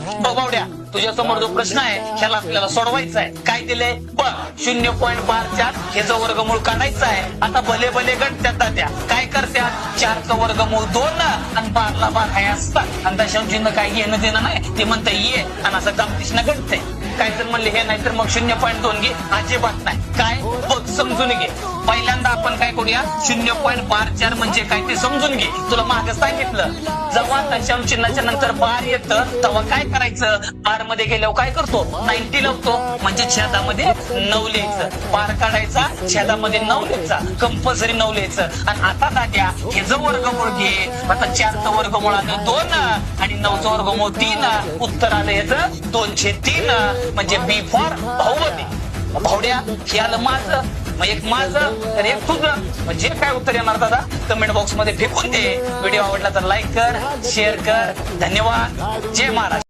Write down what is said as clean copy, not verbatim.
बघ बावड्या, तुझ्या समोर जो प्रश्न आहे ह्याला आपल्याला सोडवायचा आहे. काय दिले बघ, 0.54 ह्याचं वर्गमूळ काढायचं आहे. आता भले भले गणत्यात दाद्या काय करत्यात, 4चं वर्गमूळ 2 आणि 12ला 12 असतात आणि दशांश चिन्ह काय घेणं देणं नाही. ते म्हणतं ये आणि असं गमतीशनं गणतंय. काय जर म्हणले हे नाही तर मग 0.2 घे, अजिबात नाही. काय बघ समजून घे. पहिल्यांदा आपण काय करूया, 0.54 म्हणजे काय ते समजून घे. तुला मागे सांगितलं, जेव्हा दशांश चिन्हाच्या नंतर बार येतं तेव्हा काय करायचं, बार मध्ये गेल्यावर काय करतो, 90 लावतो. म्हणजे छेदामध्ये 9 लिहायचं. बार काढायचा, छेदामध्ये 9 लिहायचा, कंपल्सरी 9 लिहायचं. आणि आता दाद्या ह्याचं वर्गमूळ घे. आता 4चं वर्गमूळ आलं 2 आणि 9चं वर्गमूळ 3. उत्तर आलं याचं 203. म्हणजे बी फॉर बहुपदी. भावड्या हे आलं माझं, मग एक माझं तर एक तुझं. जे काय उत्तर येणार दादा कमेंट बॉक्स मध्ये फेकून दे. व्हिडिओ आवडला तर लाईक कर, शेअर कर. धन्यवाद. जय महाराज.